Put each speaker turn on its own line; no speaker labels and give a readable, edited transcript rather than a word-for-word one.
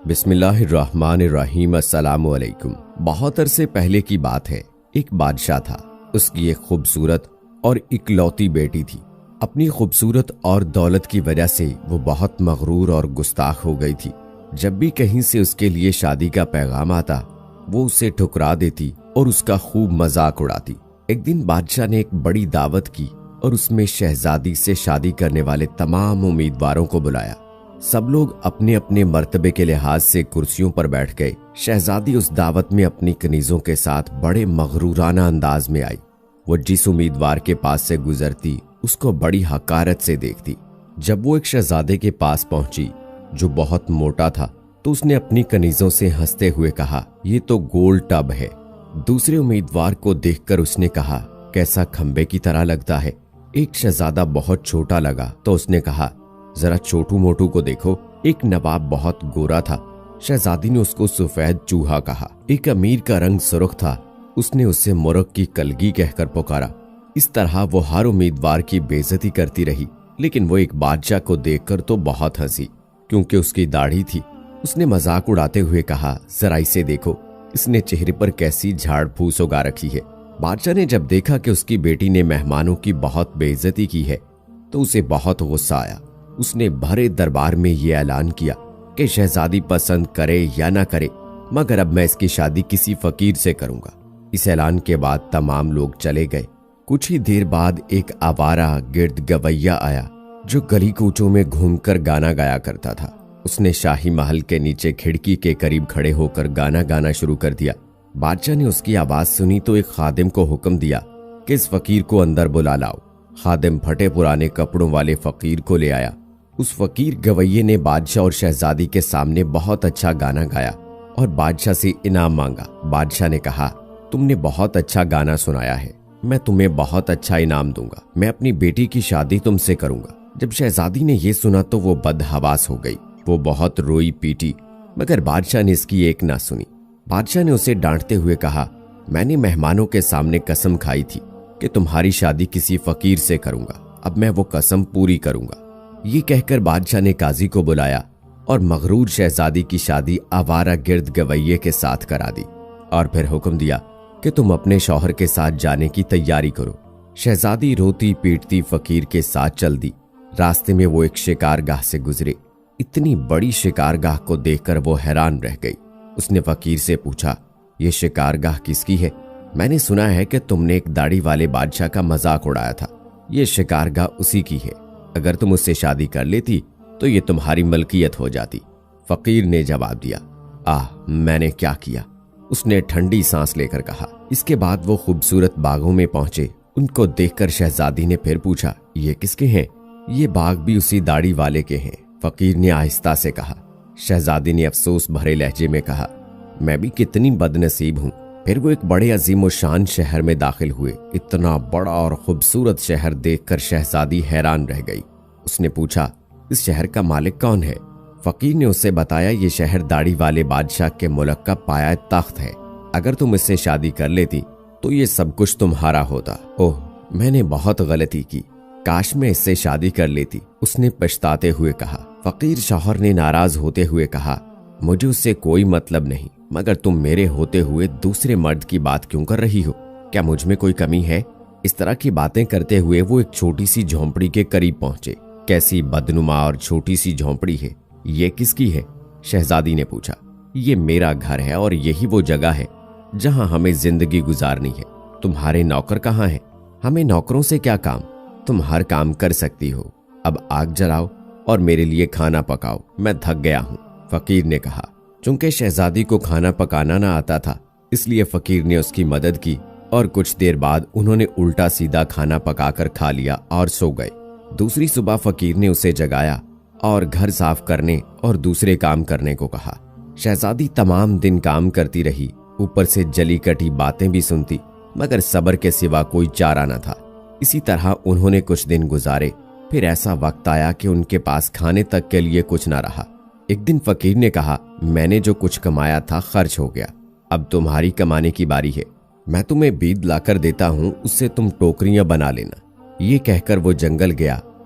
بسم اللہ الرحمن الرحیم۔ السلام علیکم۔ بہت عرصے پہلے کی بات ہے، ایک بادشاہ تھا۔ اس کی ایک خوبصورت اور اکلوتی بیٹی تھی۔ اپنی خوبصورت اور دولت کی وجہ سے وہ بہت مغرور اور گستاخ ہو گئی تھی۔ جب بھی کہیں سے اس کے لیے شادی کا پیغام آتا، وہ اسے ٹھکرا دیتی اور اس کا خوب مذاق اڑاتی۔ ایک دن بادشاہ نے ایک بڑی دعوت کی اور اس میں شہزادی سے شادی کرنے والے تمام امیدواروں کو بلایا۔ سب لوگ اپنے اپنے مرتبے کے لحاظ سے کرسیوں پر بیٹھ گئے۔ شہزادی اس دعوت میں اپنی کنیزوں کے ساتھ بڑے مغرورانہ انداز میں آئی۔ وہ جس امیدوار کے پاس سے گزرتی اس کو بڑی حقارت سے دیکھتی۔ جب وہ ایک شہزادے کے پاس پہنچی جو بہت موٹا تھا تو اس نے اپنی کنیزوں سے ہنستے ہوئے کہا، یہ تو گول ٹب ہے۔ دوسرے امیدوار کو دیکھ کر اس نے کہا، کیسا کھمبے کی طرح لگتا ہے۔ ایک شہزادہ بہت چھوٹا لگا تو اس نے کہا، ذرا چھوٹو موٹو کو دیکھو۔ ایک نواب بہت گورا تھا، شہزادی نے اس کو سفید چوہا کہا۔ ایک امیر کا رنگ سرخ تھا، اس نے اسے مرغ کی کلگی کہہ کر پکارا۔ اس طرح وہ ہر امیدوار کی بے عزتی کرتی رہی، لیکن وہ ایک بادشاہ کو دیکھ کر تو بہت ہنسی کیونکہ اس کی داڑھی تھی۔ اس نے مذاق اڑاتے ہوئے کہا، ذرا اسے دیکھو، اس نے چہرے پر کیسی جھاڑ پھوس اگا رکھی ہے۔ بادشاہ نے جب دیکھا کہ اس کی بیٹی نے مہمانوں کی بہت بے عزتی کی ہے تو اسے بہت غصہ آیا۔ اس نے بھرے دربار میں یہ اعلان کیا کہ شہزادی پسند کرے یا نہ کرے، مگر اب میں اس کی شادی کسی فقیر سے کروں گا۔ اس اعلان کے بعد تمام لوگ چلے گئے۔ کچھ ہی دیر بعد ایک آوارہ گرد گویا آیا جو گلی کوچوں میں گھوم کر گانا گایا کرتا تھا۔ اس نے شاہی محل کے نیچے کھڑکی کے قریب کھڑے ہو کر گانا گانا شروع کر دیا۔ بادشاہ نے اس کی آواز سنی تو ایک خادم کو حکم دیا کہ اس فقیر کو اندر بلا لاؤ۔ خادم پھٹے پرانے کپڑوں والے فقیر کو لے آیا۔ اس فقیر گویے نے بادشاہ اور شہزادی کے سامنے بہت اچھا گانا گایا اور بادشاہ سے انعام مانگا۔ بادشاہ نے کہا، تم نے بہت اچھا گانا سنایا ہے، میں تمہیں بہت اچھا انعام دوں گا۔ میں اپنی بیٹی کی شادی تم سے کروں گا۔ جب شہزادی نے یہ سنا تو وہ بدحواس ہو گئی۔ وہ بہت روئی پیٹی، مگر بادشاہ نے اس کی ایک نہ سنی۔ بادشاہ نے اسے ڈانٹتے ہوئے کہا، میں نے مہمانوں کے سامنے قسم کھائی تھی کہ تمہاری شادی کسی فقیر سے کروں گا، اب میں وہ قسم پوری کروں گا۔ یہ کہہ کر بادشاہ نے قاضی کو بلایا اور مغرور شہزادی کی شادی آوارہ گرد گویے کے ساتھ کرا دی اور پھر حکم دیا کہ تم اپنے شوہر کے ساتھ جانے کی تیاری کرو۔ شہزادی روتی پیٹتی فقیر کے ساتھ چل دی۔ راستے میں وہ ایک شکارگاہ سے گزرے۔ اتنی بڑی شکارگاہ کو دیکھ کر وہ حیران رہ گئی۔ اس نے فقیر سے پوچھا، یہ شکارگاہ کس کی ہے؟ میں نے سنا ہے کہ تم نے ایک داڑھی والے بادشاہ کا مذاق اڑایا تھا۔ یہ شکارگاہ اسی کی ہے، اگر تم اس سے شادی کر لیتی تو یہ تمہاری ملکیت ہو جاتی۔ فقیر نے جواب دیا، میں نے کیا کیا؟ اس نے ٹھنڈی سانس لے کر کہا۔ اس کے بعد وہ خوبصورت باغوں میں پہنچے۔ ان کو دیکھ کر شہزادی نے پھر پوچھا، یہ کس کے ہیں؟ یہ باغ بھی اسی داڑھی والے کے ہیں، فقیر نے آہستہ سے کہا۔ شہزادی نے افسوس بھرے لہجے میں کہا، میں بھی کتنی بد نصیب ہوں۔ پھر وہ ایک بڑے عظیم و شان شہر میں داخل ہوئے۔ اتنا بڑا اور خوبصورت شہر دیکھ کر شہزادی حیران رہ گئی۔ اس نے پوچھا، اس شہر کا مالک کون ہے؟ فقیر نے اسے بتایا، یہ شہر داڑھی والے بادشاہ کے ملک کا پایہ تخت ہے۔ اگر تم اس سے شادی کر لیتی تو یہ سب کچھ تمہارا ہوتا۔ اوہ، میں نے بہت غلطی کی، کاش میں اس سے شادی کر لیتی، اس نے پچھتاتے ہوئے کہا۔ فقیر شوہر نے ناراض ہوتے ہوئے کہا، مجھے اس سے کوئی مطلب نہیں، مگر تم میرے ہوتے ہوئے دوسرے مرد کی بات کیوں کر رہی ہو؟ کیا مجھ میں کوئی کمی ہے؟ اس طرح کی باتیں کرتے ہوئے وہ ایک چھوٹی سی جھونپڑی کے قریب پہنچے۔ کیسی بدنما اور چھوٹی سی جھونپڑی ہے، یہ کس کی ہے؟ شہزادی نے پوچھا۔ یہ میرا گھر ہے اور یہی وہ جگہ ہے جہاں ہمیں زندگی گزارنی ہے۔ تمہارے نوکر کہاں ہیں؟ ہمیں نوکروں سے کیا کام؟ تم ہر کام کر سکتی ہو۔ اب آگ جلاؤ اور میرے لیے کھانا پکاؤ، میں تھک گیا ہوں، فقیر نے کہا۔ چونکہ شہزادی کو کھانا پکانا نہ آتا تھا، اس لیے فقیر نے اس کی مدد کی اور کچھ دیر بعد انہوں نے الٹا سیدھا کھانا پکا کر کھا لیا اور سو گئے۔ دوسری صبح فقیر نے اسے جگایا اور گھر صاف کرنے اور دوسرے کام کرنے کو کہا۔ شہزادی تمام دن کام کرتی رہی، اوپر سے جلی کٹی باتیں بھی سنتی، مگر صبر کے سوا کوئی چارہ نہ تھا۔ اسی طرح انہوں نے کچھ دن گزارے۔ پھر ایسا وقت آیا کہ ان کے پاس کھانے تک کے لیے کچھ نہ رہا۔ ایک دن فقیر نے کہا، میں نے جو کچھ کمایا تھا خرچ ہو گیا، اب تمہاری کمانے کی باری ہے۔ میں تمہیں بید لا کر دیتا ہوں، اس سے تم ٹوکریاں بنا لینا۔ یہ کہہ کر وہ جنگل گیا